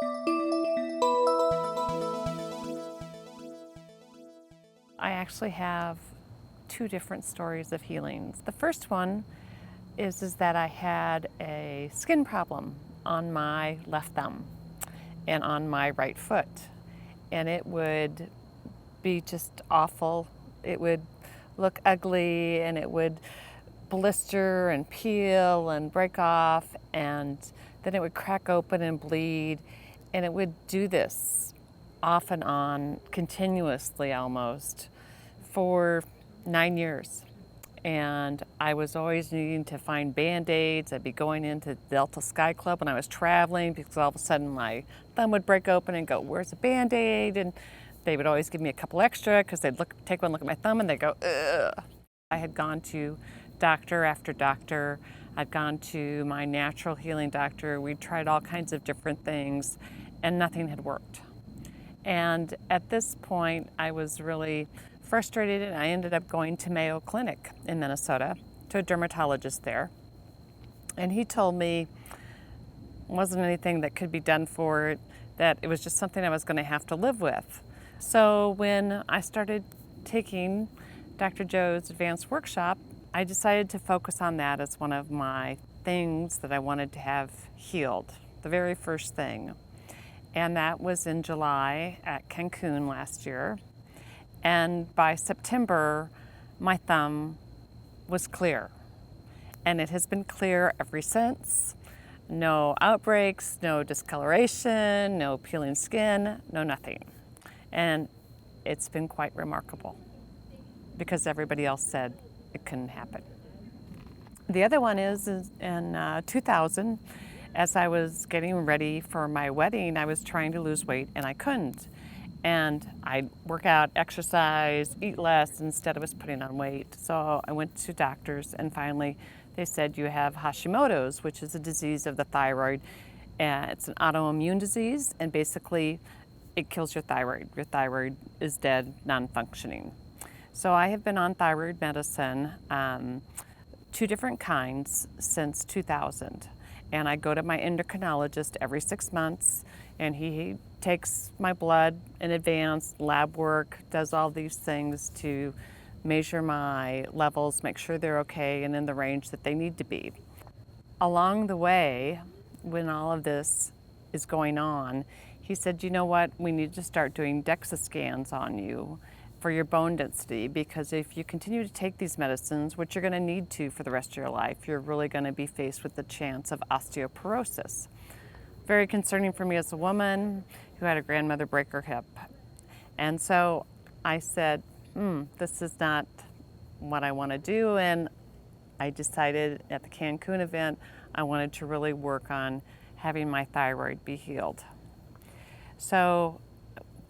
I actually have two different stories of healings. The first one is that I had a skin problem on my left thumb and on my right foot. And it would be just awful. It would look ugly and it would blister and peel and break off, and then it would crack open and bleed. And it would do this off and on, continuously almost, for 9 years. And I was always needing to find Band-Aids. I'd be going into Delta Sky Club when I was traveling because all of a sudden my thumb would break open and go, "Where's a Band-Aid?" And they would always give me a couple extra because they'd take one look at my thumb and they'd go, "Ugh." I had gone to doctor after doctor. I'd gone to my natural healing doctor. We'd tried all kinds of different things and nothing had worked. And at this point, I was really frustrated, and I ended up going to Mayo Clinic in Minnesota to a dermatologist there. And he told me it wasn't anything that could be done for it, that it was just something I was going to have to live with. So when I started taking Dr. Joe's advanced workshop, I decided to focus on that as one of my things that I wanted to have healed, the very first thing. And that was in July at Cancun last year. And by September, my thumb was clear. And it has been clear ever since. No outbreaks, no discoloration, no peeling skin, no nothing. And it's been quite remarkable because everybody else said it couldn't happen. The other one is in 2000, as I was getting ready for my wedding, I was trying to lose weight and I couldn't. And I'd work out, exercise, eat less, instead I was putting on weight. So I went to doctors and finally they said, "You have Hashimoto's," which is a disease of the thyroid. It's an autoimmune disease, and basically it kills your thyroid. Your thyroid is dead, non-functioning. So I have been on thyroid medicine, two different kinds, since 2000. And I go to my endocrinologist every 6 months, and he takes my blood in advance, lab work, does all these things to measure my levels, make sure they're okay and in the range that they need to be. Along the way, when all of this is going on, he said, "You know what, we need to start doing DEXA scans on you for your bone density, because if you continue to take these medicines, which you're going to need to for the rest of your life, you're really going to be faced with the chance of osteoporosis." Very concerning for me as a woman who had a grandmother break her hip. And so I said, this is not what I want to do. And I decided at the Cancun event, I wanted to really work on having my thyroid be healed. So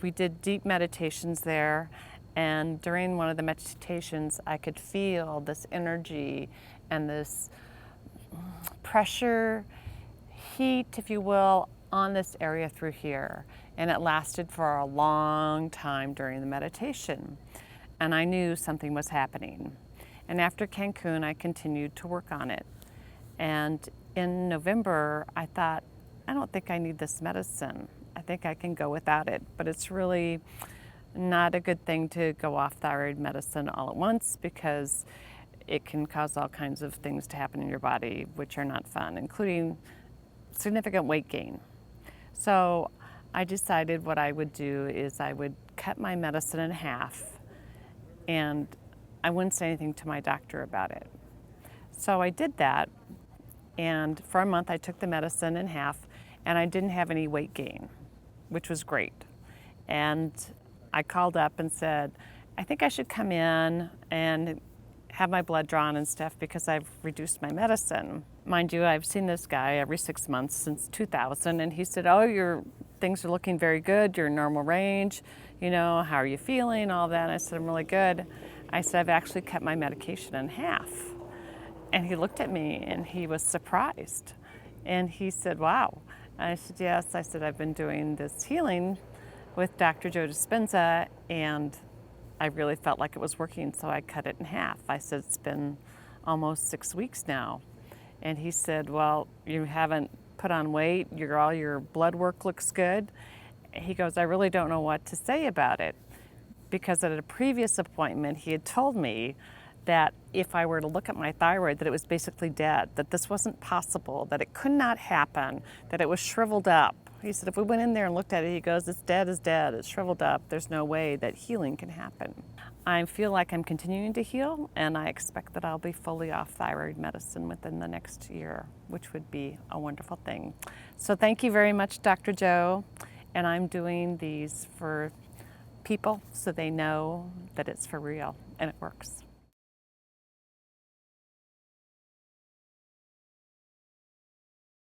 we did deep meditations there. And during one of the meditations, I could feel this energy and this pressure, heat, if you will, on this area through here. And it lasted for a long time during the meditation. And I knew something was happening. And after Cancun, I continued to work on it. And in November, I thought, I don't think I need this medicine. I think I can go without it. But it's really not a good thing to go off thyroid medicine all at once, because it can cause all kinds of things to happen in your body which are not fun, including significant weight gain. So I decided what I would do is I would cut my medicine in half, and I wouldn't say anything to my doctor about it. So I did that, and for a month I took the medicine in half, and I didn't have any weight gain, which was great. And I called up and said, "I think I should come in and have my blood drawn and stuff because I've reduced my medicine." Mind you, I've seen this guy every 6 months since 2000, and he said, "Oh, your things are looking very good. You're in normal range. You know, how are you feeling?" All that. And I said, "I'm really good." I said, "I've actually cut my medication in half." And he looked at me and he was surprised. And he said, "Wow." And I said, "Yes." I said, "I've been doing this healing with Dr. Joe Dispenza, and I really felt like it was working, so I cut it in half." I said, "It's been almost 6 weeks now." And he said, "Well, you haven't put on weight, all your blood work looks good. He goes, I really don't know what to say about it, because at a previous appointment he had told me that if I were to look at my thyroid, that it was basically dead, that this wasn't possible, that it could not happen, that it was shriveled up. He said if we went in there and looked at it, he goes, it's dead, it's shriveled up, there's no way that healing can happen. I feel like I'm continuing to heal, and I expect that I'll be fully off thyroid medicine within the next year, which would be a wonderful thing. So thank you very much, Dr. Joe. And I'm doing these for people so they know that it's for real and it works.